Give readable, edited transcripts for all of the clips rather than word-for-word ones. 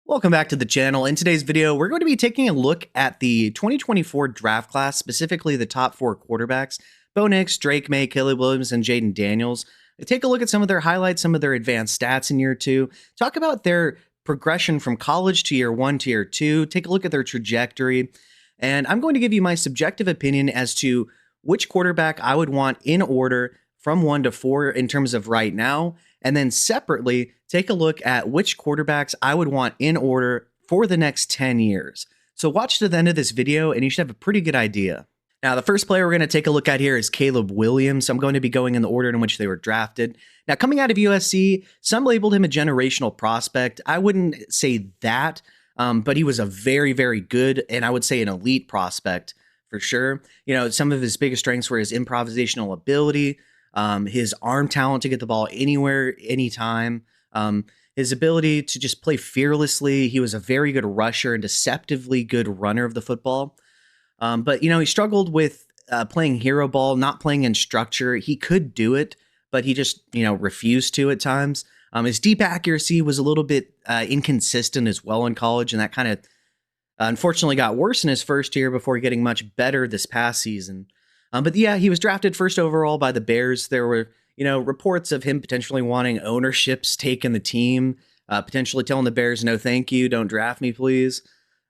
Welcome back to the channel. In today's video, we're going to be taking a look at the 2024 draft class, specifically the top four quarterbacks, Bo Nix, Drake May, Caleb Williams, and Jaden Daniels. Take a look at some of their highlights, some of their advanced stats in year two, talk about their progression from college to year one to year two, take a look at their trajectory, and I'm going to give you my subjective opinion as to which quarterback I would want in order from 1 to 4 in terms of right now, and then separately take a look at which quarterbacks I would want in order for the next 10 years. So watch to the end of this video and you should have a pretty good idea. Now, the first player we're going to take a look at here is Caleb Williams. I'm going to be going in the order in which they were drafted. Now, coming out of USC, some labeled him a generational prospect. I wouldn't say that, but he was a very, very good, and I would say an elite prospect for sure. You know, some of his biggest strengths were his improvisational ability, his arm talent to get the ball anywhere, anytime, his ability to just play fearlessly. He was a very good rusher and deceptively good runner of the football. But, you know, he struggled with playing hero ball, not playing in structure. He could do it, but he just, you know, refused to at times. His deep accuracy was a little bit inconsistent as well in college, and that kind of unfortunately got worse in his first year before getting much better this past season. But yeah, he was drafted first overall by the Bears. There were, you know, reports of him potentially wanting ownership stake in the team, potentially telling the Bears, no, thank you, don't draft me, please.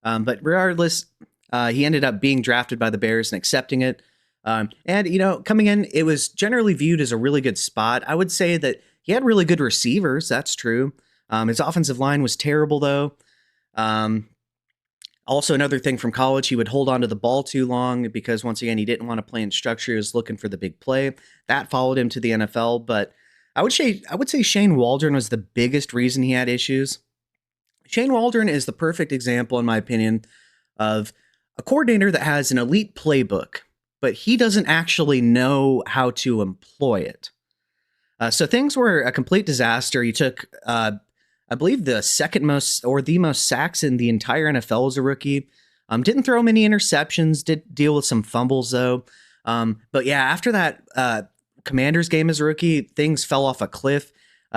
But regardless, he ended up being drafted by the Bears and accepting it. And, you know, coming in, it was generally viewed as a really good spot. I would say that he had really good receivers. That's true. His offensive line was terrible, though. Also, another thing from college, he would hold on to the ball too long because, once again, he didn't want to play in structure. He was looking for the big play. That followed him to the NFL. But I would say Shane Waldron was the biggest reason he had issues. Shane Waldron is the perfect example, in my opinion, of a coordinator that has an elite playbook, but he doesn't actually know how to employ it. So things were a complete disaster. He took, I believe, the second most or the most sacks in the entire NFL as a rookie. Didn't throw many interceptions, did deal with some fumbles, though. But yeah, after that Commanders game as a rookie, things fell off a cliff.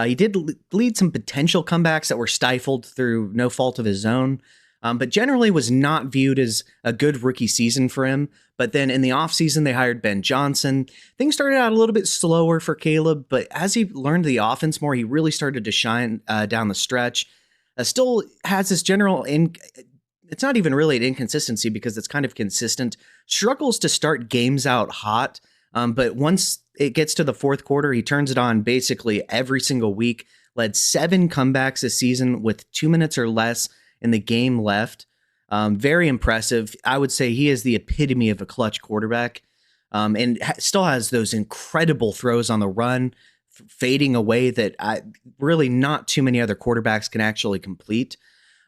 He did lead some potential comebacks that were stifled through no fault of his own. But generally was not viewed as a good rookie season for him. But then in the offseason, they hired Ben Johnson. Things started out a little bit slower for Caleb, but as he learned the offense more, he really started to shine down the stretch. Still has this general, it's not even really an inconsistency because it's kind of consistent, struggles to start games out hot. But once it gets to the fourth quarter, he turns it on basically every single week, led 7 comebacks this season with 2 minutes or less in the game left. Very impressive. I would say he is the epitome of a clutch quarterback, and still has those incredible throws on the run, fading away that really not too many other quarterbacks can actually complete.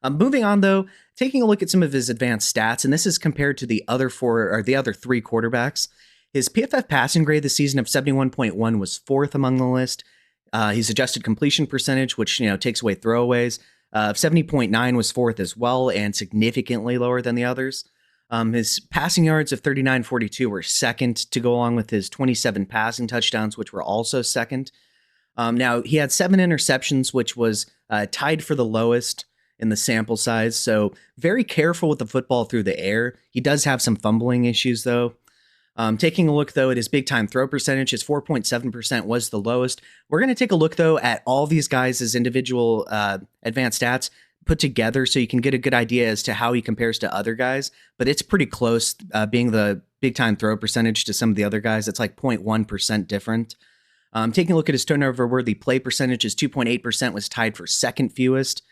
Moving on, though, taking a look at some of his advanced stats, and this is compared to the other 3 quarterbacks. His PFF passing grade this season of 71.1 was 4th among the list. His adjusted completion percentage, which, you know, takes away throwaways, 70.9 was 4th as well, and significantly lower than the others. His passing yards of 39.42 were 2nd to go along with his 27 passing touchdowns, which were also 2nd. Now, he had 7 interceptions, which was tied for the lowest in the sample size. So very careful with the football through the air. He does have some fumbling issues, though. Taking a look, though, at his big-time throw percentage, his 4.7% was the lowest. We're going to take a look, though, at all these guys' individual advanced stats put together so you can get a good idea as to how he compares to other guys. But it's pretty close, being the big-time throw percentage to some of the other guys. It's like 0.1% different. Taking a look at his turnover-worthy play percentage, his 2.8% was tied for 2nd fewest,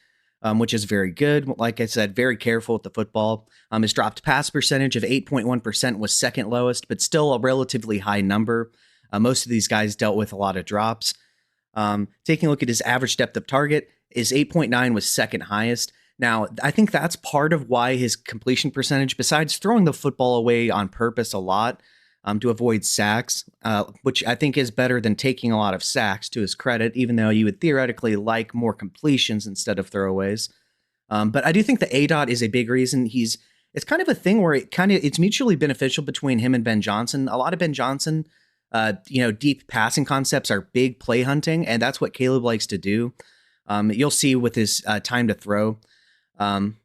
which is very good. Like I said, very careful with the football. His dropped pass percentage of 8.1% was 2nd lowest, but still a relatively high number. Most of these guys dealt with a lot of drops. Taking a look at his average depth of target, his 8.9 was 2nd highest. Now, I think that's part of why his completion percentage, besides throwing the football away on purpose a lot to avoid sacks, which I think is better than taking a lot of sacks, to his credit, even though you would theoretically like more completions instead of throwaways. But I do think the ADOT is a big reason. It's kind of a thing where it's mutually beneficial between him and Ben Johnson. A lot of Ben Johnson, deep passing concepts are big play hunting, and that's what Caleb likes to do. You'll see with his time to throw. Um,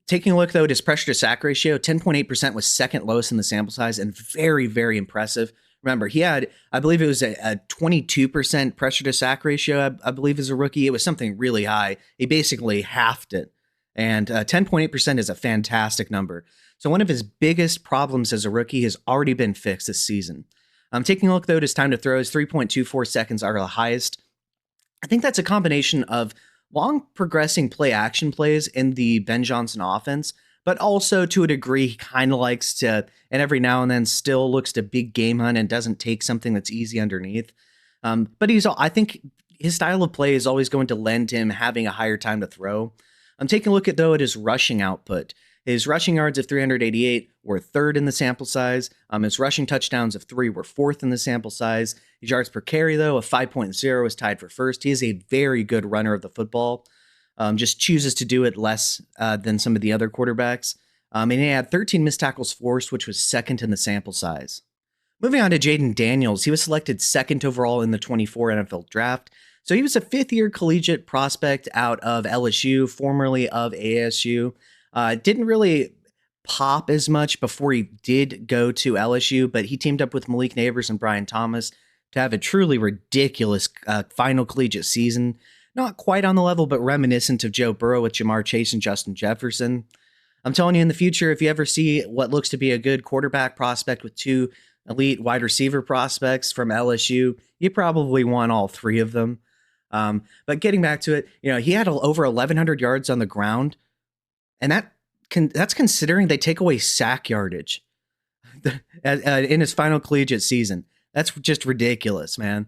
Taking a look, though, at his pressure to sack ratio, 10.8% was second lowest in the sample size and very, very impressive. Remember, he had, I believe it was a 22% pressure to sack ratio, I believe, as a rookie. It was something really high. He basically halved it. And 10.8% is a fantastic number. So one of his biggest problems as a rookie has already been fixed this season. Taking a look, though, at his time to throw, his 3.24 seconds are the highest. I think that's a combination of long progressing play action plays in the Ben Johnson offense, but also to a degree, he kind of likes to, and every now and then still looks to big game hunt and doesn't take something that's easy underneath. But I think his style of play is always going to lend him having a higher time to throw. I'm taking a look at, though, at his rushing output. His rushing yards of 388 were third in the sample size. His rushing touchdowns of 3 were fourth in the sample size. His yards per carry, though, of 5.0 was tied for first. He is a very good runner of the football. Just chooses to do it less than some of the other quarterbacks. And he had 13 missed tackles forced, which was second in the sample size. Moving on to Jayden Daniels, he was selected second overall in the 24 NFL draft. So he was a fifth-year collegiate prospect out of LSU, formerly of ASU. Didn't really pop as much before he did go to LSU, but he teamed up with Malik Nabers and Brian Thomas to have a truly ridiculous final collegiate season. Not quite on the level, but reminiscent of Joe Burrow with Jamar Chase and Justin Jefferson. I'm telling you, in the future, if you ever see what looks to be a good quarterback prospect with 2 elite wide receiver prospects from LSU, you probably want all 3 of them. But getting back to it, he had over 1,100 yards on the ground, and that's considering they take away sack yardage in his final collegiate season. That's just ridiculous, man.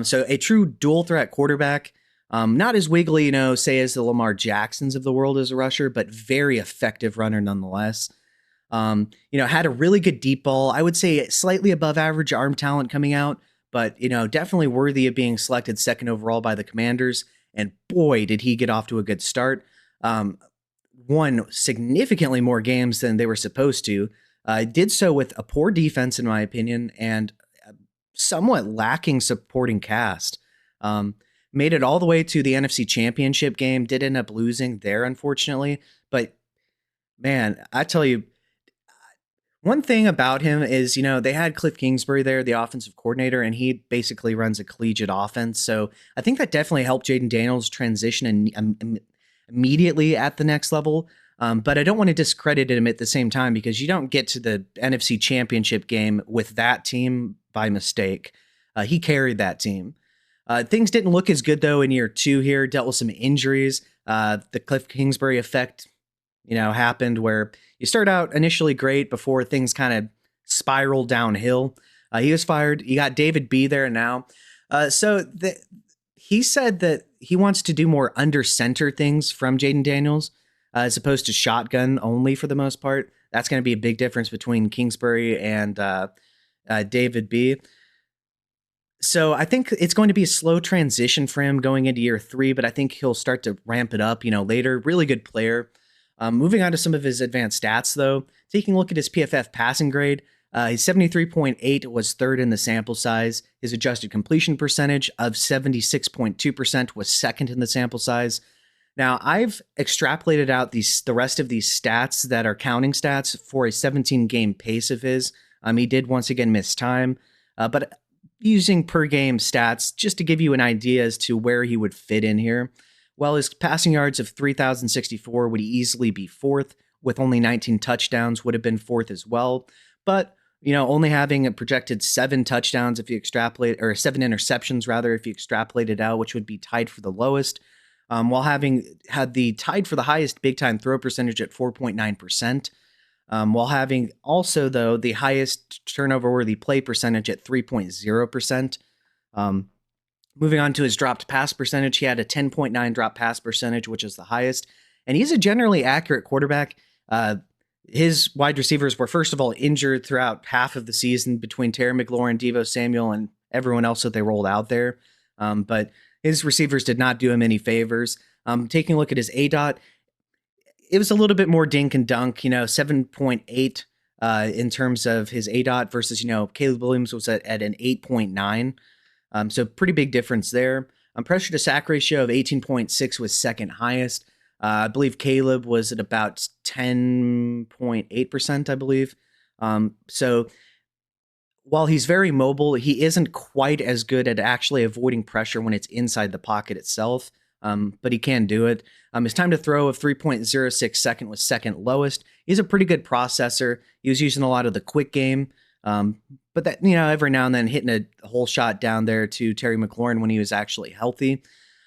So a true dual threat quarterback, not as wiggly, say as the Lamar Jacksons of the world as a rusher, but very effective runner nonetheless. Had a really good deep ball. I would say slightly above average arm talent coming out, but, definitely worthy of being selected second overall by the Commanders. And boy, did he get off to a good start. Won significantly more games than they were supposed to. Did so with a poor defense, in my opinion, and somewhat lacking supporting cast. Made it all the way to the NFC Championship game. Did end up losing there, unfortunately. But, man, I tell you, one thing about him is, they had Cliff Kingsbury there, the offensive coordinator, and he basically runs a collegiate offense. So I think that definitely helped Jayden Daniels transition immediately at the next level. But I don't want to discredit him at the same time, because you don't get to the NFC Championship game with that team by mistake. He carried that team. Things didn't look as good, though, in year 2 here. Dealt with some injuries. The Cliff Kingsbury effect, happened where you start out initially great before things kind of spiral downhill. He was fired. You got David B there now. He said that he wants to do more under center things from Jayden Daniels as opposed to shotgun only for the most part. That's going to be a big difference between Kingsbury and David B. So I think it's going to be a slow transition for him going into year 3, but I think he'll start to ramp it up, later. Really good player. Moving on to some of his advanced stats, though, taking a look at his PFF passing grade, his 73.8 was third in the sample size. His adjusted completion percentage of 76.2% was second in the sample size. Now, I've extrapolated out the rest of these stats that are counting stats for a 17-game pace of his. He did once again miss time, but using per game stats just to give you an idea as to where he would fit in here. Well, his passing yards of 3,064 would easily be fourth, with only 19 touchdowns would have been fourth as well. But, only having a projected 7 touchdowns if you extrapolate, or 7 interceptions rather, if you extrapolate it out, which would be tied for the lowest, while having had the tied for the highest big time throw percentage at 4.9%, while having also, though, the highest turnover worthy play percentage at 3.0%. Moving on to his dropped pass percentage, he had a 10.9 drop pass percentage, which is the highest. And he's a generally accurate quarterback. His wide receivers were, first of all, injured throughout half of the season between Terry McLaurin, Devo Samuel, and everyone else that they rolled out there. But his receivers did not do him any favors. Taking a look at his ADOT, it was a little bit more dink and dunk, 7.8 in terms of his ADOT versus, Caleb Williams was at an 8.9. So pretty big difference there. Pressure to sack ratio of 18.6 was second highest. I believe Caleb was at about 10.8%, I believe. So while he's very mobile, he isn't quite as good at actually avoiding pressure when it's inside the pocket itself. But he can do it. His time to throw of 3.06 second was second lowest. He's a pretty good processor. He was using a lot of the quick game. But that, every now and then hitting a whole shot down there to Terry McLaurin when he was actually healthy.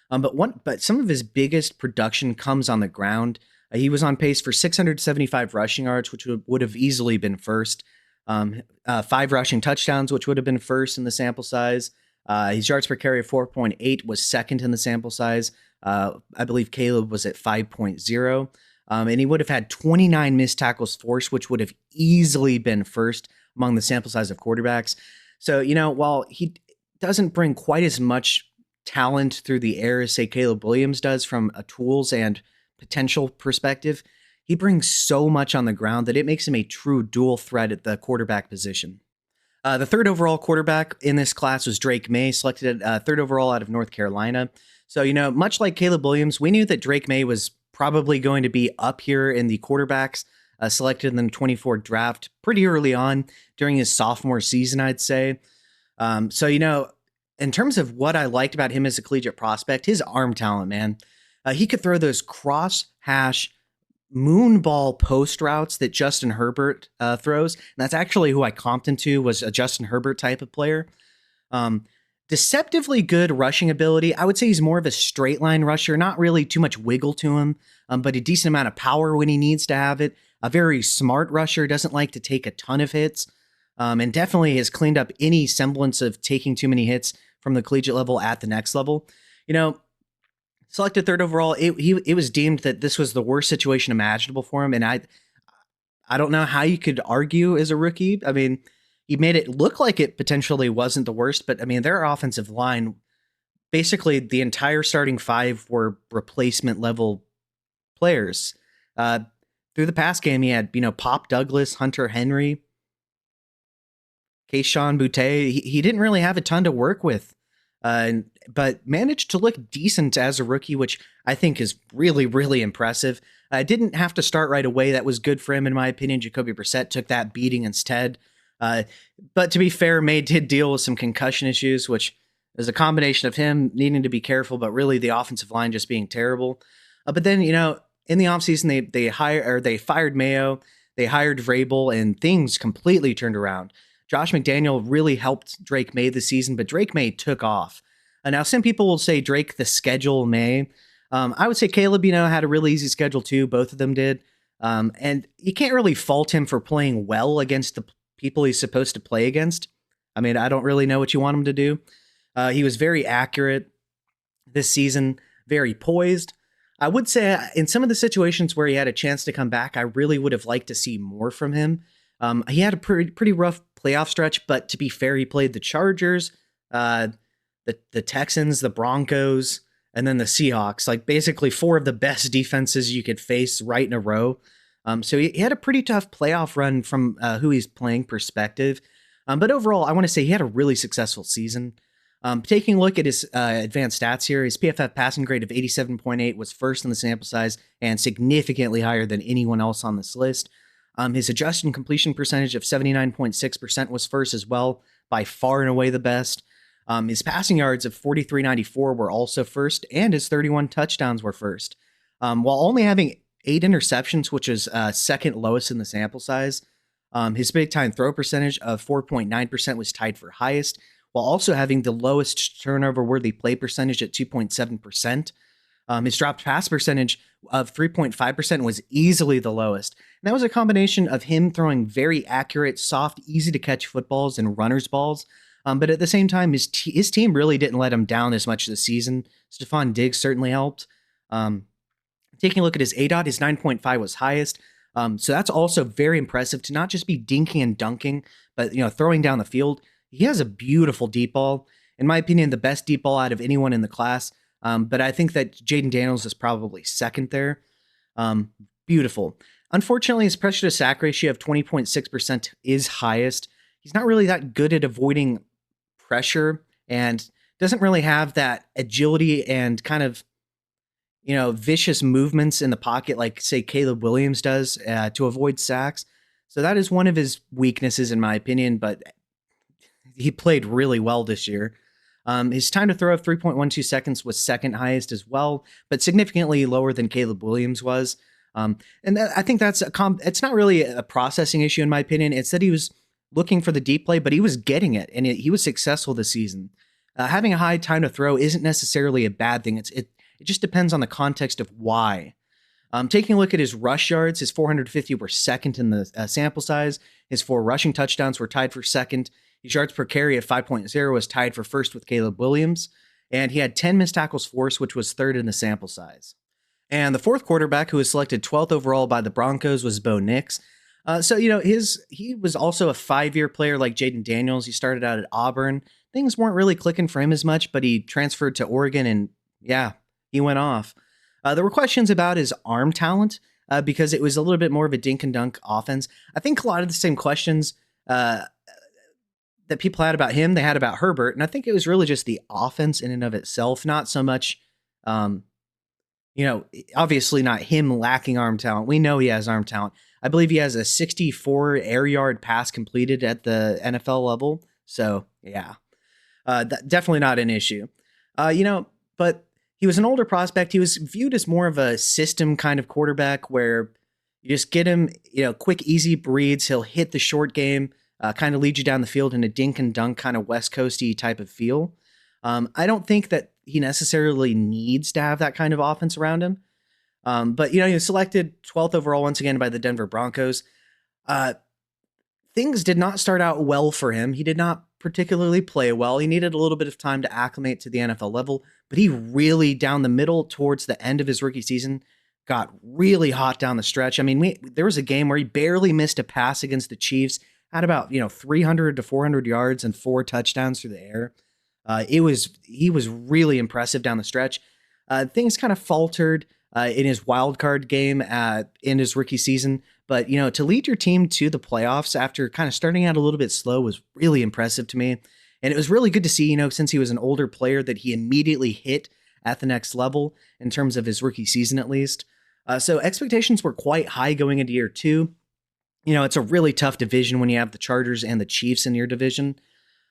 But some of his biggest production comes on the ground. He was on pace for 675 rushing yards, which would have easily been first. 5 rushing touchdowns, which would have been first in the sample size. His yards per carry of 4.8 was second in the sample size. I believe Caleb was at 5.0. And he would have had 29 missed tackles forced, which would have easily been first among the sample size of quarterbacks. So, while he doesn't bring quite as much talent through the air as, say, Caleb Williams does from a tools and potential perspective, he brings so much on the ground that it makes him a true dual threat at the quarterback position. The third overall quarterback in this class was Drake May, selected third overall out of North Carolina. So, much like Caleb Williams, we knew that Drake May was probably going to be up here in the quarterbacks selected in the 24 draft pretty early on during his sophomore season, I'd say. So, in terms of what I liked about him as a collegiate prospect, his arm talent, man. He could throw those cross hash moonball post routes that Justin Herbert throws. And that's actually who I comped him to, was a Justin Herbert type of player. Deceptively good rushing ability. I would say he's more of a straight line rusher, not really too much wiggle to him, but a decent amount of power when he needs to have it. A very smart rusher, doesn't like to take a ton of hits, and definitely has cleaned up any semblance of taking too many hits from the collegiate level at the next level. Selected third overall, it was deemed that this was the worst situation imaginable for him, and I don't know how you could argue as a rookie. I mean, he made it look like it potentially wasn't the worst, but I mean, their offensive line, basically the entire starting 5 were replacement level players. Through the pass game, he had, Pop Douglas, Hunter Henry, Keyshawn Boutte. He didn't really have a ton to work with, but managed to look decent as a rookie, which I think is really, really impressive. Didn't have to start right away. That was good for him, in my opinion. Jacoby Brissett took that beating instead. But to be fair, May did deal with some concussion issues, which is a combination of him needing to be careful, but really the offensive line just being terrible. But then, in the offseason, they fired Mayo, they hired Vrabel, and things completely turned around. Josh McDaniel really helped Drake May this season, but Drake May took off. Now, some people will say Drake the schedule May. I would say Caleb, had a really easy schedule too. Both of them did. And you can't really fault him for playing well against the people he's supposed to play against. I mean, I don't really know what you want him to do. He was very accurate this season, very poised. I would say in some of the situations where he had a chance to come back, I really would have liked to see more from him. He had a pretty rough playoff stretch, but to be fair, he played the Chargers, the Texans, the Broncos, and then the Seahawks, like basically 4 of the best defenses you could face right in a row. So he had a pretty tough playoff run from who he's playing perspective. But overall, I want to say he had a really successful season. Taking a look at his advanced stats here, his PFF passing grade of 87.8 was first in the sample size and significantly higher than anyone else on this list. His adjusted completion percentage of 79.6% was first as well, by far and away the best. His passing yards of 43.94 were also first, and his 31 touchdowns were first. While only having 8 interceptions, which is second lowest in the sample size, his big time throw percentage of 4.9% was tied for highest, while also having the lowest turnover worthy play percentage at 2.7%. His dropped pass percentage of 3.5% was easily the lowest. And that was a combination of him throwing very accurate, soft, easy to catch footballs and runner's balls. But at the same time, his team really didn't let him down as much this season. Stephon Diggs certainly helped. Taking a look at his ADOT, his 9.5 was highest. So that's also very impressive to not just be dinking and dunking, but throwing down the field. He has a beautiful deep ball. In my opinion, the best deep ball out of anyone in the class. But I think that Jaden Daniels is probably second there. Beautiful. Unfortunately, his pressure to sack ratio of 20.6% is highest. He's not really that good at avoiding pressure and doesn't really have that agility and kind of vicious movements in the pocket, like say Caleb Williams does to avoid sacks. So that is one of his weaknesses, in my opinion. But he played really well this year. His time to throw of 3.12 seconds was second highest as well, but significantly lower than Caleb Williams was. I think that's it's not really a processing issue in my opinion. It's that he was looking for the deep play, but he was getting it, and he was successful this season. Having a high time to throw isn't necessarily a bad thing. It just depends on the context of why. Taking a look at his rush yards, his 450 were second in the sample size. His 4 rushing touchdowns were tied for second. His yards per carry at 5.0 was tied for first with Caleb Williams. And he had 10 missed tackles forced, which was third in the sample size. And the fourth quarterback, who was selected 12th overall by the Broncos, was Bo Nix. He was also a 5-year player like Jaden Daniels. He started out at Auburn. Things weren't really clicking for him as much, but he transferred to Oregon, and yeah, he went off. There were questions about his arm talent because it was a little bit more of a dink and dunk offense. I think a lot of the same questions that people had about him, they had about Herbert. And I think it was really just the offense in and of itself, not so much, obviously not him lacking arm talent. We know he has arm talent. I believe he has a 64 air yard pass completed at the NFL level. So yeah, definitely not an issue. But he was an older prospect. He was viewed as more of a system kind of quarterback where you just get him, quick, easy reads. He'll hit the short game, kind of lead you down the field in a dink and dunk kind of West Coasty type of feel. I don't think that he necessarily needs to have that kind of offense around him. But he was selected 12th overall once again by the Denver Broncos. Things did not start out well for him. He did not particularly play well. He needed a little bit of time to acclimate to the NFL level, but he really, down the middle towards the end of his rookie season, got really hot down the stretch. I mean, there was a game where he barely missed a pass against the Chiefs, had about 300 to 400 yards and 4 touchdowns through the air. He was really impressive down the stretch. Things kind of faltered in his wild card game in his rookie season, but to lead your team to the playoffs after kind of starting out a little bit slow was really impressive to me. And it was really good to see, since he was an older player, that he immediately hit at the next level in terms of his rookie season, at least. So expectations were quite high going into year 2. It's a really tough division when you have the Chargers and the Chiefs in your division.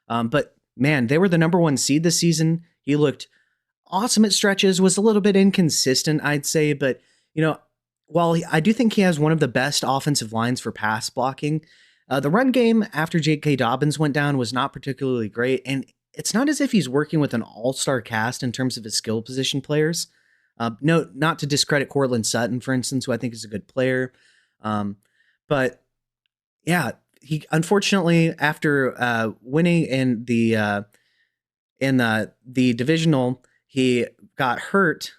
But man, they were the number 1 seed this season. He looked awesome at stretches, was a little bit inconsistent, I'd say. But, while I do think he has one of the best offensive lines for pass blocking, the run game after J.K. Dobbins went down was not particularly great. And it's not as if he's working with an all-star cast in terms of his skill position players. No, not to discredit Courtland Sutton, for instance, who I think is a good player. But yeah, he unfortunately, after winning in the divisional, he got hurt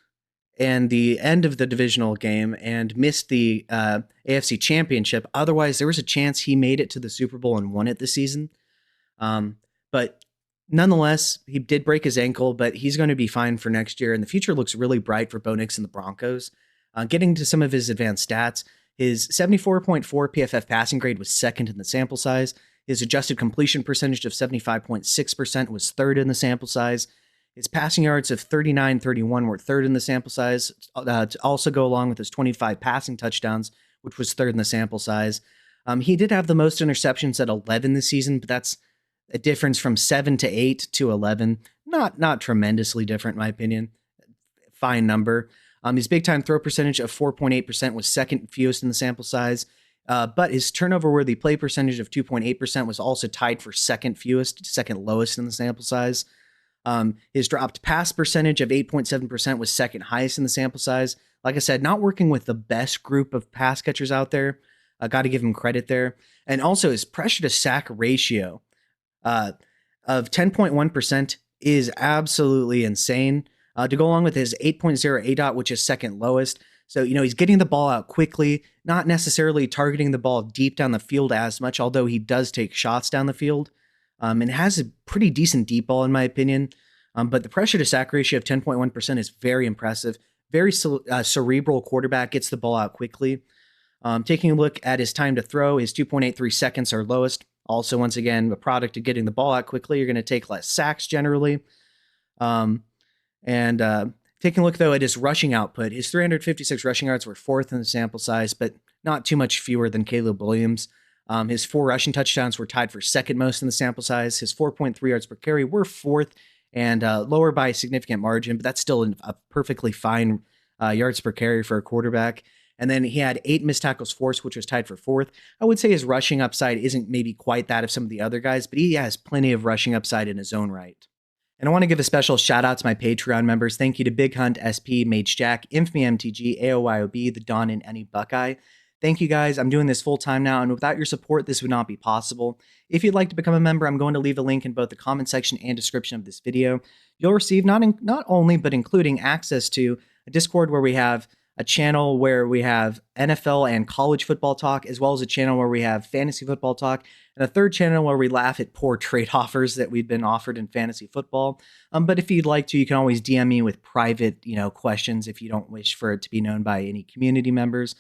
in the end of the divisional game and missed the AFC Championship. Otherwise, there was a chance he made it to the Super Bowl and won it this season. But nonetheless, he did break his ankle, but he's going to be fine for next year. And the future looks really bright for Bo Nix and the Broncos. Getting to some of his advanced stats, his 74.4 PFF passing grade was second in the sample size. His adjusted completion percentage of 75.6% was third in the sample size. His passing yards of 39.31 were third in the sample size, to also go along with his 25 passing touchdowns, which was third in the sample size. He did have the most interceptions at 11 this season, but that's a difference from 7 to 8 to 11. Not tremendously different, in my opinion. Fine number. His big time throw percentage of 4.8% was second fewest in the sample size, but his turnover-worthy play percentage of 2.8% was also tied for second fewest, second lowest in the sample size. His dropped pass percentage of 8.7% was second highest in the sample size. Like I said, not working with the best group of pass catchers out there. I got to give him credit there. And also his pressure to sack ratio of 10.1% is absolutely insane. To go along with his 8.0 ADOT, which is second lowest. So, he's getting the ball out quickly, not necessarily targeting the ball deep down the field as much, although he does take shots down the field. And has a pretty decent deep ball, in my opinion. But the pressure to sack ratio of 10.1% is very impressive. Very cerebral quarterback, gets the ball out quickly. Taking a look at his time to throw, his 2.83 seconds are lowest. Also, once again, a product of getting the ball out quickly. You're going to take less sacks generally. And Taking a look, though, at his rushing output, his 356 rushing yards were fourth in the sample size, but not too much fewer than Caleb Williams. His 4 rushing touchdowns were tied for second most in the sample size. His 4.3 yards per carry were fourth and lower by a significant margin, but that's still a perfectly fine yards per carry for a quarterback. And then he had 8 missed tackles forced, which was tied for fourth. I would say his rushing upside isn't maybe quite that of some of the other guys, but he has plenty of rushing upside in his own right. And I want to give a special shout out to my Patreon members. Thank you to Big Hunt, SP, Mage Jack, Infamy MTG, AOYOB, The Dawn, and Any Buckeye. Thank you guys. I'm doing this full time now, and without your support, this would not be possible. If you'd like to become a member, I'm going to leave a link in both the comment section and description of this video. You'll receive not only, but including access to a Discord where we have a channel where we have NFL and college football talk, as well as a channel where we have fantasy football talk, and a third channel where we laugh at poor trade offers that we've been offered in fantasy football. But if you'd like to, you can always DM me with private, questions if you don't wish for it to be known by any community members.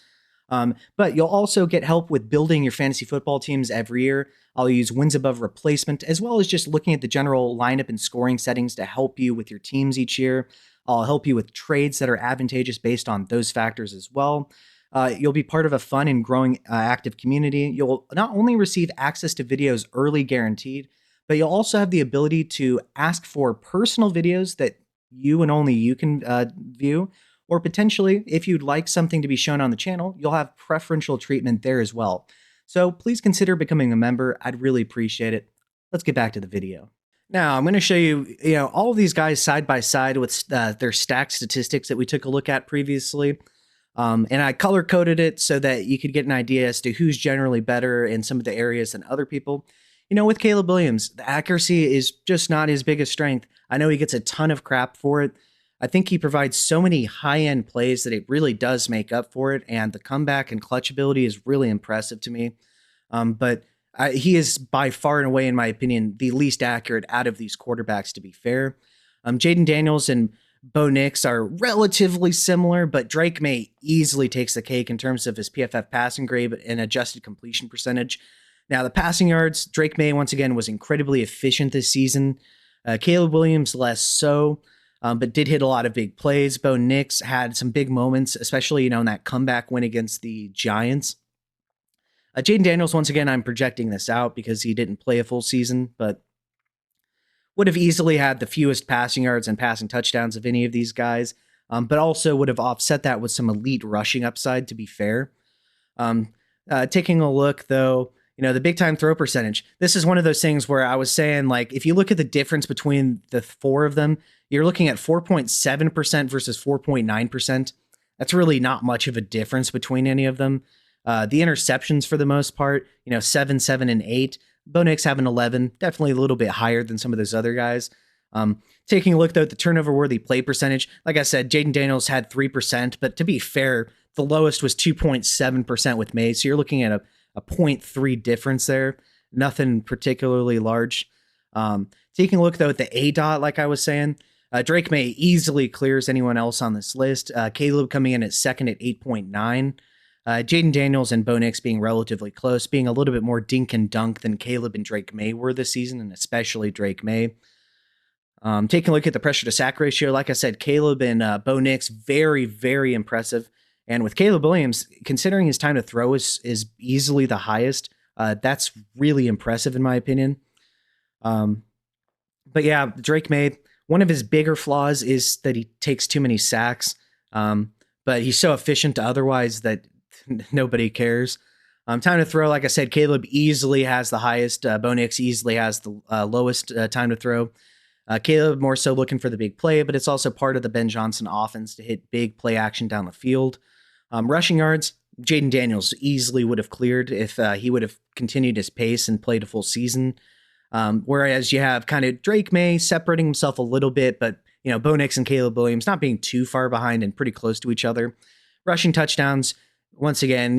But you'll also get help with building your fantasy football teams every year. I'll use wins above replacement, as well as just looking at the general lineup and scoring settings to help you with your teams each year. I'll help you with trades that are advantageous based on those factors as well. You'll be part of a fun and growing active community. You'll not only receive access to videos early guaranteed, but you'll also have the ability to ask for personal videos that you and only you can view. Or potentially, if you'd like something to be shown on the channel, you'll have preferential treatment there as well. So please consider becoming a member. I'd really appreciate it. Let's get back to the video. Now, I'm going to show you, all of these guys side by side with their stacked statistics that we took a look at previously. And I color coded it so that you could get an idea as to who's generally better in some of the areas than other people. With Caleb Williams, the accuracy is just not his biggest strength. I know he gets a ton of crap for it. I think he provides so many high-end plays that it really does make up for it, and the comeback and clutch ability is really impressive to me. But he is by far and away, in my opinion, the least accurate out of these quarterbacks, to be fair. Jayden Daniels and Bo Nix are relatively similar, but Drake May easily takes the cake in terms of his PFF passing grade and adjusted completion percentage. Now, the passing yards, Drake May, once again, was incredibly efficient this season. Caleb Williams, less so, but did hit a lot of big plays. Bo Nix had some big moments, especially, in that comeback win against the Giants. Jayden Daniels, once again, I'm projecting this out because he didn't play a full season, but would have easily had the fewest passing yards and passing touchdowns of any of these guys, but also would have offset that with some elite rushing upside, to be fair. Taking a look, though, the big time throw percentage. This is one of those things where I was saying, if you look at the difference between the 4 of them, you're looking at 4.7% versus 4.9%. That's really not much of a difference between any of them. The interceptions, for the most part, 7, 7, and 8. Bo Nix having 11, definitely a little bit higher than some of those other guys. Taking a look, though, at the turnover-worthy play percentage, like I said, Jayden Daniels had 3%, but to be fair, the lowest was 2.7% with May, so you're looking at a 0.3 difference there. Nothing particularly large. Taking a look, though, at the ADOT, like I was saying, Drake May easily clears anyone else on this list. Caleb coming in at second at 8.9. Jayden Daniels and Bo Nix being relatively close, being a little bit more dink and dunk than Caleb and Drake May were this season, and especially Drake May. Taking a look at the pressure to sack ratio, like I said, Caleb and Bo Nix, very, very impressive. And with Caleb Williams, considering his time to throw is easily the highest, that's really impressive in my opinion. But yeah, Drake May, one of his bigger flaws is that he takes too many sacks, but he's so efficient otherwise that nobody cares. Time to throw, like I said, Caleb easily has the highest. Bo Nix easily has the lowest time to throw. Caleb more so looking for the big play, but it's also part of the Ben Johnson offense to hit big play action down the field. Rushing yards, Jayden Daniels easily would have cleared if he would have continued his pace and played a full season. Whereas you have kind of Drake May separating himself a little bit, but Bo Nix and Caleb Williams not being too far behind and pretty close to each other. Rushing touchdowns, once again,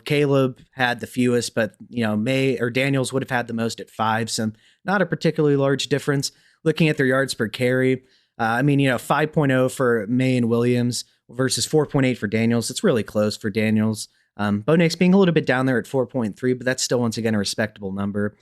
Caleb had the fewest, but May or Daniels would have had the most at 5, so not a particularly large difference. Looking at their yards per carry, 5.0 for May and Williams versus 4.8 for Daniels. It's really close for Daniels. Bo Nix being a little bit down there at 4.3, but that's still, once again, a respectable number.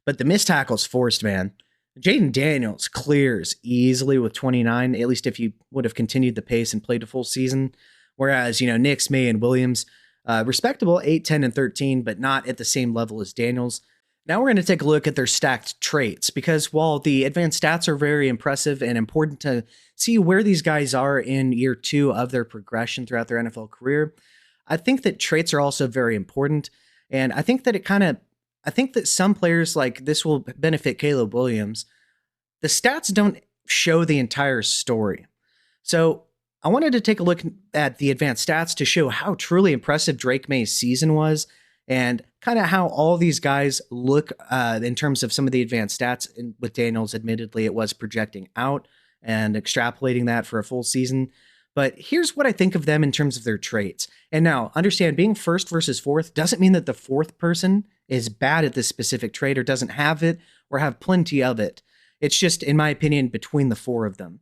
But the missed tackles forced, man. Jaden Daniels clears easily with 29, at least if you would have continued the pace and played a full season. Whereas, Nix, May, and Williams, respectable 8, 10, and 13, but not at the same level as Daniels. Now we're going to take a look at their stacked traits, because while the advanced stats are very impressive and important to see where these guys are in year 2 of their progression throughout their NFL career, I think that traits are also very important. And I think that I think that some players, like this, will benefit Caleb Williams. The stats don't show the entire story. So I wanted to take a look at the advanced stats to show how truly impressive Drake May's season was, and kind of how all these guys look in terms of some of the advanced stats. And with Daniels, admittedly, it was projecting out and extrapolating that for a full season. But here's what I think of them in terms of their traits. And now, understand, being first versus fourth doesn't mean that the fourth person is bad at this specific trait or doesn't have it or have plenty of it. It's just, in my opinion, between the four of them.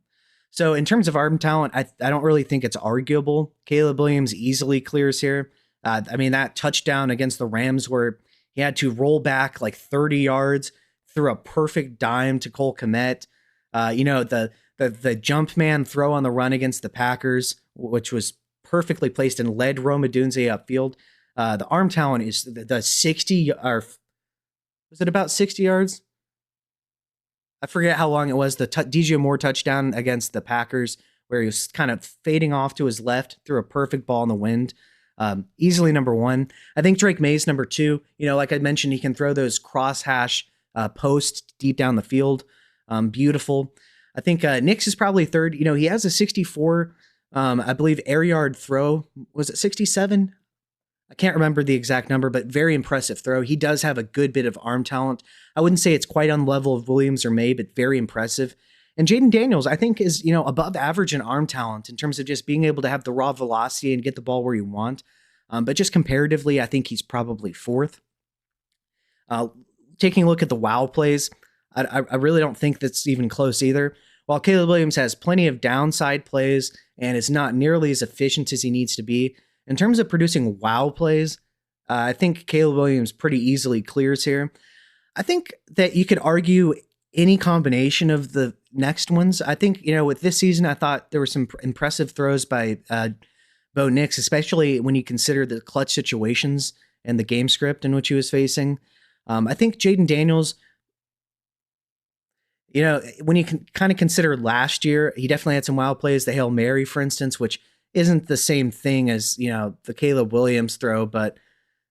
So in terms of arm talent, I don't really think it's arguable. Caleb Williams easily clears here. That touchdown against the Rams where he had to roll back like 30 yards through a perfect dime to Cole Kmet. The jump man throw on the run against the Packers, which was perfectly placed and led Rome Odunze upfield. The arm talent is the 60, or was it about 60 yards? I forget how long it was. The DJ Moore touchdown against the Packers, where he was kind of fading off to his left, threw a perfect ball in the wind. Easily number one. I think Drake May's number two. Like I mentioned, he can throw those cross-hash posts deep down the field. Beautiful. I think Nix is probably third. He has a 64, I believe, air yard throw. Was it 67? I can't remember the exact number, but very impressive throw. He does have a good bit of arm talent. I wouldn't say it's quite on the level of Williams or May, but very impressive. And Jaden Daniels, I think, is, above average in arm talent in terms of just being able to have the raw velocity and get the ball where you want. But just comparatively, I think he's probably fourth. Taking a look at the wow plays, I really don't think that's even close either. While Caleb Williams has plenty of downside plays and is not nearly as efficient as he needs to be, in terms of producing wow plays, I think Caleb Williams pretty easily clears here. I think that you could argue any combination of the next ones. I think, with this season, I thought there were some impressive throws by Bo Nix, especially when you consider the clutch situations and the game script in which he was facing. I think Jaden Daniels, when you can kind of consider last year, he definitely had some wild plays. The Hail Mary, for instance, which isn't the same thing as, the Caleb Williams throw, but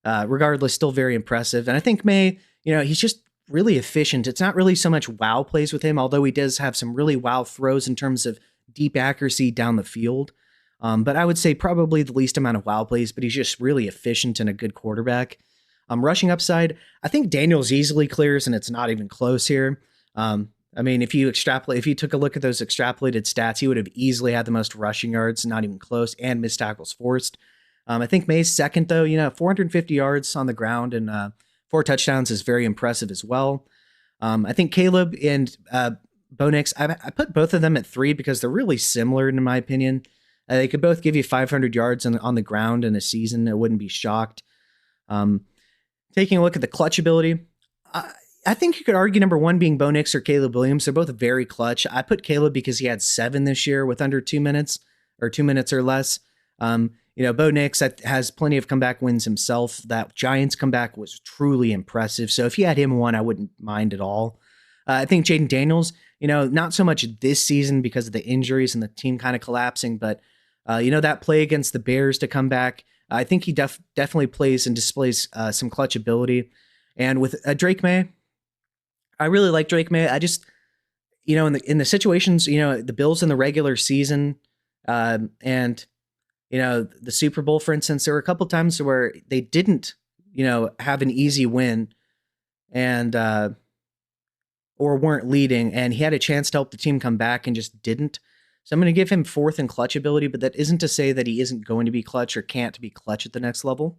regardless, still very impressive. And I think May, he's just really efficient. It's not really so much wow plays with him, although he does have some really wow throws in terms of deep accuracy down the field. But I would say probably the least amount of wow plays, but he's just really efficient and a good quarterback. Rushing upside, I think Daniels easily clears, and it's not even close here. If you took a look at those extrapolated stats, he would have easily had the most rushing yards, not even close, and missed tackles forced. I think May's second, though. 450 yards on the ground and 4 touchdowns is very impressive as well. I think Caleb and Bo Nix, I put both of them at 3 because they're really similar, in my opinion. They could both give you 500 yards on the ground in a season. I wouldn't be shocked. Taking a look at the clutch ability, I think you could argue number 1 being Bo Nix or Caleb Williams. They're both very clutch. I put Caleb because he had 7 this year with under 2 minutes or 2 minutes or less. Bo Nix has plenty of comeback wins himself. That Giants comeback was truly impressive. So if you had him 1, I wouldn't mind at all. I think Jaden Daniels, not so much this season because of the injuries and the team kind of collapsing, but that play against the Bears to come back, I think he definitely plays and displays some clutch ability. And with Drake May, I really like Drake May. I just, in the situations, the Bills in the regular season, and the Super Bowl, for instance, there were a couple times where they didn't, have an easy win, and or weren't leading, and he had a chance to help the team come back and just didn't. So I'm going to give him 4th in clutch ability, but that isn't to say that he isn't going to be clutch or can't be clutch at the next level.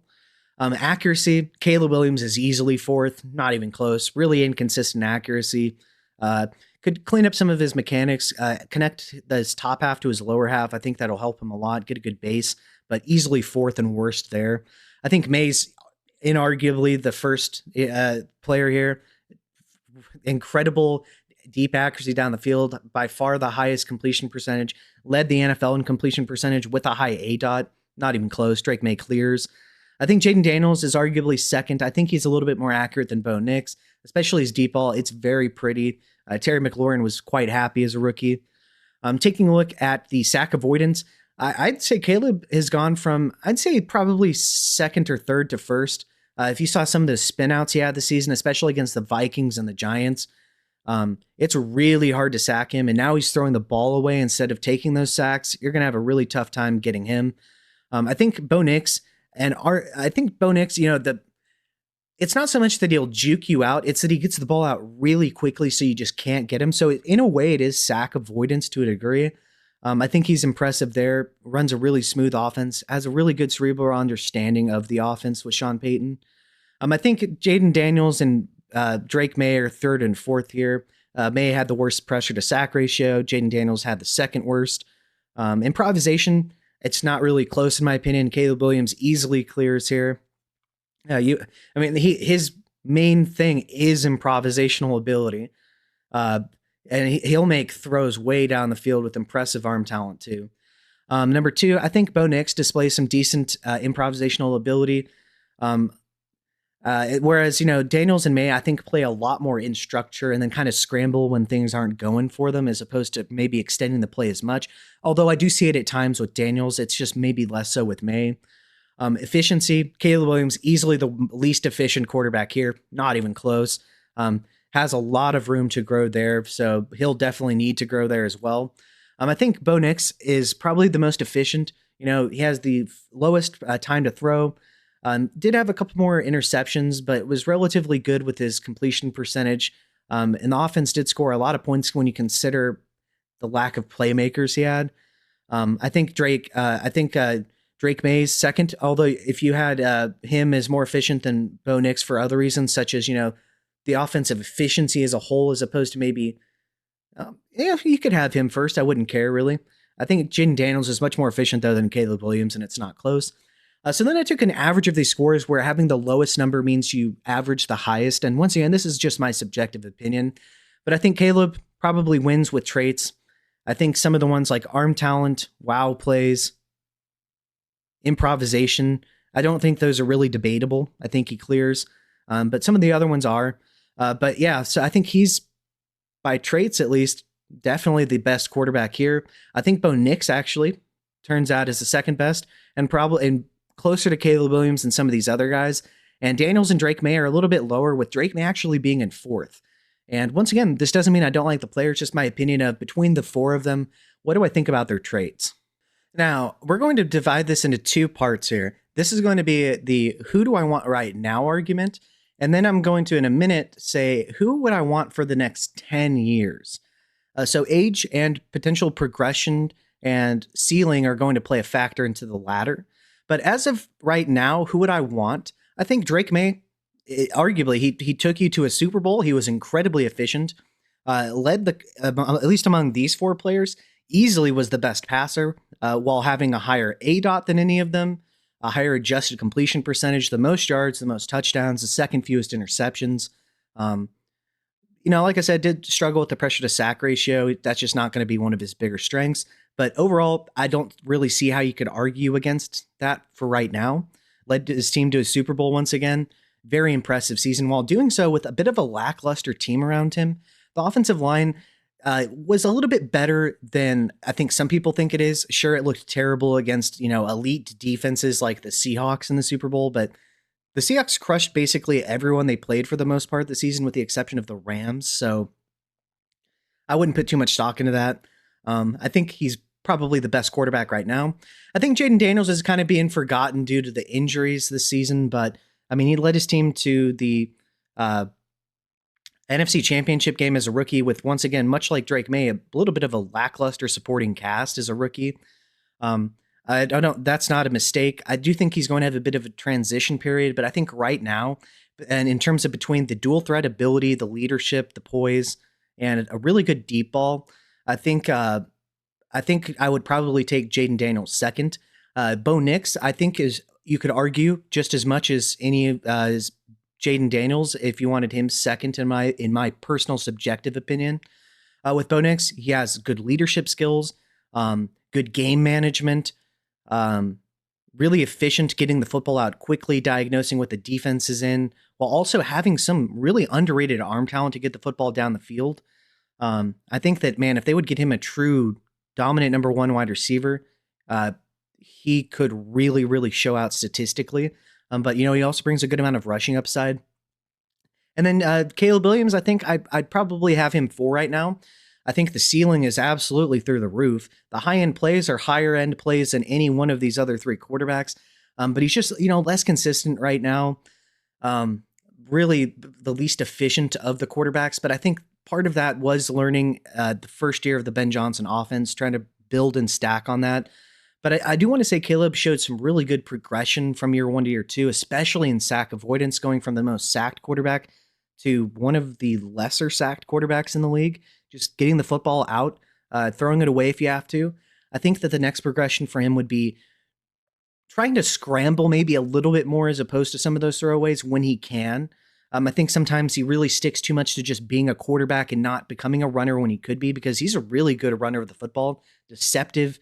Accuracy, Caleb Williams is easily 4th, not even close. Really inconsistent accuracy. Could clean up some of his mechanics, connect his top half to his lower half. I think that'll help him a lot, get a good base, but easily 4th and worst there. I think May's inarguably the first player here. Incredible deep accuracy down the field, by far the highest completion percentage, led the NFL in completion percentage with a high ADOT, not even close. Drake May clears. I think Jaden Daniels is arguably second. I think he's a little bit more accurate than Bo Nix, especially his deep ball. It's very pretty. Terry McLaurin was quite happy as a rookie. Taking a look at the sack avoidance, I'd say Caleb has gone from, I'd say probably second or third to first. If you saw some of the spin outs he had this season, especially against the Vikings and the Giants, it's really hard to sack him. And now he's throwing the ball away instead of taking those sacks. You're going to have a really tough time getting him. I think Bo Nix it's not so much that he'll juke you out, it's that he gets the ball out really quickly so you just can't get him. So in a way, it is sack avoidance to a degree. I think he's impressive there, runs a really smooth offense, has a really good cerebral understanding of the offense with Sean Payton. I think Jaden Daniels and Drake May are third and fourth here. May had the worst pressure to sack ratio. Jaden Daniels had the second worst. Improvisation, it's not really close in my opinion. Caleb Williams easily clears here. His main thing is improvisational ability, and he'll make throws way down the field with impressive arm talent too. Number two, I think Bo Nix displays some decent improvisational ability. Whereas, Daniels and May, I think, play a lot more in structure and then kind of scramble when things aren't going for them, as opposed to maybe extending the play as much. Although I do see it at times with Daniels, it's just maybe less so with May. Efficiency, Caleb Williams, easily the least efficient quarterback here, not even close. Has a lot of room to grow there, so he'll definitely need to grow there as well. I think Bo Nix is probably the most efficient. He has the lowest time to throw. Did have a couple more interceptions, but was relatively good with his completion percentage. And the offense did score a lot of points when you consider the lack of playmakers he had. I think Drake May's second, although if you had him as more efficient than Bo Nix for other reasons, such as, the offensive efficiency as a whole, as opposed to maybe, you could have him first. I wouldn't care, really. I think Jaden Daniels is much more efficient, though, than Caleb Williams, and it's not close. So then I took an average of these scores where having the lowest number means you average the highest. And once again, this is just my subjective opinion, but I think Caleb probably wins with traits. I think some of the ones like arm talent, wow plays, improvisation, I don't think those are really debatable. I think he clears, but some of the other ones are. But yeah, so I think he's, by traits at least, definitely the best quarterback here. I think Bo Nix actually turns out is the second best, and probably closer to Caleb Williams than some of these other guys. And Daniels and Drake May are a little bit lower, with Drake May actually being in fourth. And once again, this doesn't mean I don't like the players, just my opinion of between the four of them, what do I think about their traits? Now, we're going to divide this into two parts here. This is going to be the who do I want right now argument. And then I'm going to, in a minute, say who would I want for the next 10 years? So age and potential progression and ceiling are going to play a factor into the latter. But as of right now, who would I want? I think Drake May, arguably, he took you to a Super Bowl. He was incredibly efficient, led at least among these four players, easily was the best passer while having a higher ADOT than any of them, a higher adjusted completion percentage, the most yards, the most touchdowns, the second fewest interceptions. Like I said, did struggle with the pressure to sack ratio. That's just not going to be one of his bigger strengths. But overall, I don't really see how you could argue against that for right now. Led his team to a Super Bowl once again. Very impressive season, while doing so with a bit of a lackluster team around him. The offensive line was a little bit better than I think some people think it is. Sure, it looked terrible against, elite defenses like the Seahawks in the Super Bowl, but the Seahawks crushed basically everyone they played for the most part this season, with the exception of the Rams. So I wouldn't put too much stock into that. I think he's probably the best quarterback right now. I think Jaden Daniels is kind of being forgotten due to the injuries this season, but he led his team to the NFC Championship game as a rookie with, once again, much like Drake May, a little bit of a lackluster supporting cast as a rookie. I don't know. That's not a mistake. I do think he's going to have a bit of a transition period, but I think right now, and in terms of between the dual threat ability, the leadership, the poise, and a really good deep ball, I think I would probably take Jaden Daniels second. Bo Nix, I think, is, you could argue, just as much as any as Jaden Daniels if you wanted him second in my personal subjective opinion. With Bo Nix, he has good leadership skills, good game management, um, really efficient getting the football out quickly, diagnosing what the defense is in, while also having some really underrated arm talent to get the football down the field. I think that, man, if they would get him a true dominant number one wide receiver, uh, he could really, really show out statistically. But, he also brings a good amount of rushing upside. And then Caleb Williams, I think I'd probably have him 4 right now. I think the ceiling is absolutely through the roof. The high-end plays are higher-end plays than any one of these other 3 quarterbacks. But he's just, less consistent right now. Really the least efficient of the quarterbacks. But I think part of that was learning the first year of the Ben Johnson offense, trying to build and stack on that. But I do want to say Caleb showed some really good progression from year 1 to year 2, especially in sack avoidance, going from the most sacked quarterback to one of the lesser sacked quarterbacks in the league, just getting the football out, throwing it away if you have to. I think that the next progression for him would be trying to scramble maybe a little bit more as opposed to some of those throwaways when he can. I think sometimes he really sticks too much to just being a quarterback and not becoming a runner when he could be, because he's a really good runner of the football, deceptive,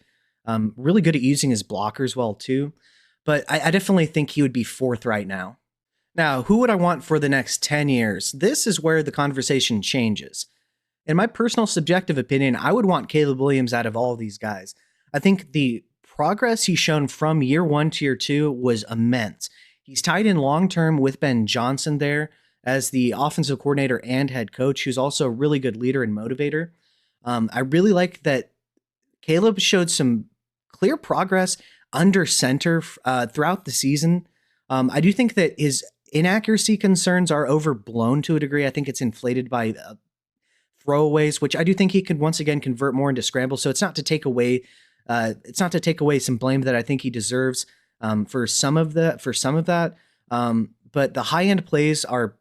really good at using his blockers well too. But I definitely think he would be 4th right now. Now, who would I want for the next 10 years? This is where the conversation changes. In my personal subjective opinion, I would want Caleb Williams out of all of these guys. I think the progress he's shown from year 1 to year 2 was immense. He's tied in long-term with Ben Johnson there as the offensive coordinator and head coach, who's also a really good leader and motivator. I really like that Caleb showed some clear progress under center throughout the season. I do think that his inaccuracy concerns are overblown to a degree. I think it's inflated by throwaways, which I do think he could once again convert more into scrambles. So it's not to take away some blame that I think he deserves for some of that. But the high end plays are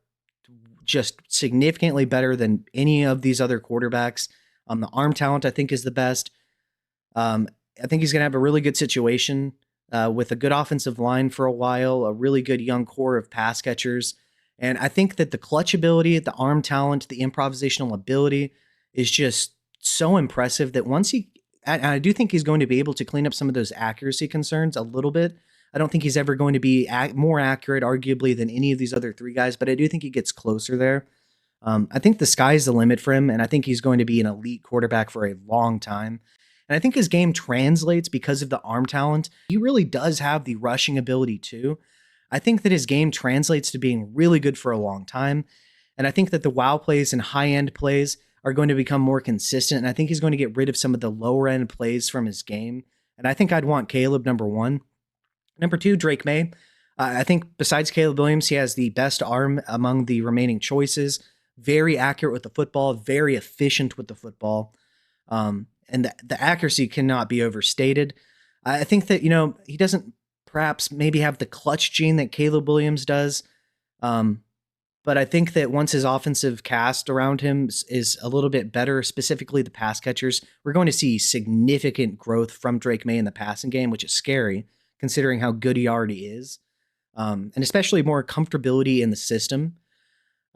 just significantly better than any of these other quarterbacks. The arm talent I think is the best. I think he's going to have a really good situation with a good offensive line for a while, a really good young core of pass catchers. And I think that the clutch ability, the arm talent, the improvisational ability is just so impressive that I do think he's going to be able to clean up some of those accuracy concerns a little bit. I don't think he's ever going to be more accurate, arguably, than any of these other 3 guys, but I do think he gets closer there. I think the sky's the limit for him, and I think he's going to be an elite quarterback for a long time. And I think his game translates because of the arm talent. He really does have the rushing ability too. I think that his game translates to being really good for a long time. And I think that the wow plays and high-end plays are going to become more consistent. And I think he's going to get rid of some of the lower-end plays from his game. And I think I'd want Caleb number 1. Number 2, Drake May. I think besides Caleb Williams, he has the best arm among the remaining choices. Very accurate with the football, very efficient with the football. And the accuracy cannot be overstated. I think that, he doesn't perhaps maybe have the clutch gene that Caleb Williams does. But I think that once his offensive cast around him is a little bit better, specifically the pass catchers, we're going to see significant growth from Drake May in the passing game, which is scary considering how good he already is. And especially more comfortability in the system.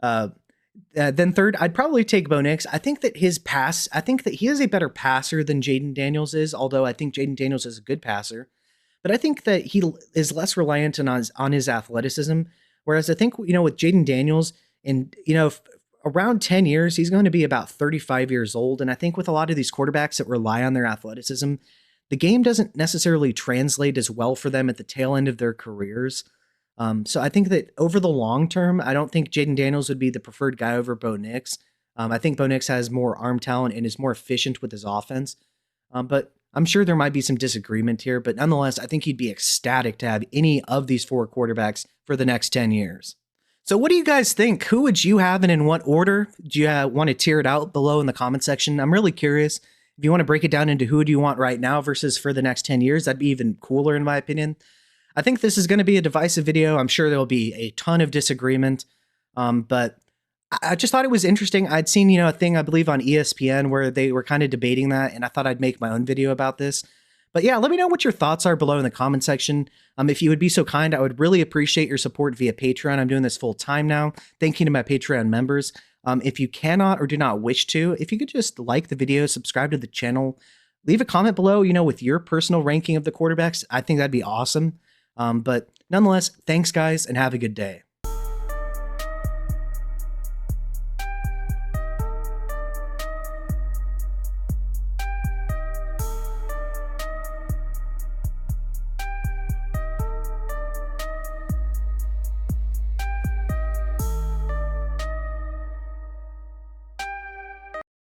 Then 3rd, I'd probably take Bo Nix. I think that he is a better passer than Jaden Daniels is, although I think Jaden Daniels is a good passer. But I think that he is less reliant on his athleticism. Whereas I think, with Jaden Daniels, around 10 years, he's going to be about 35 years old. And I think with a lot of these quarterbacks that rely on their athleticism, the game doesn't necessarily translate as well for them at the tail end of their careers. So I think that over the long term, I don't think Jaden Daniels would be the preferred guy over Bo Nix. I think Bo Nix has more arm talent and is more efficient with his offense. But I'm sure there might be some disagreement here, but nonetheless, I think he'd be ecstatic to have any of these 4 quarterbacks for the next 10 years. So what do you guys think? Who would you have and in what order? Do you want to tear it out below in the comment section? I'm really curious. If you want to break it down into who do you want right now versus for the next 10 years, that'd be even cooler in my opinion. I think this is going to be a divisive video. I'm sure there'll be a ton of disagreement, but I just thought it was interesting. I'd seen, a thing, I believe, on ESPN where they were kind of debating that, and I thought I'd make my own video about this. But yeah, let me know what your thoughts are below in the comment section. If you would be so kind, I would really appreciate your support via Patreon. I'm doing this full time now. Thank you to my Patreon members. If you cannot or do not wish to, if you could just like the video, subscribe to the channel, leave a comment below, with your personal ranking of the quarterbacks. I think that'd be awesome. But nonetheless, thanks guys and have a good day.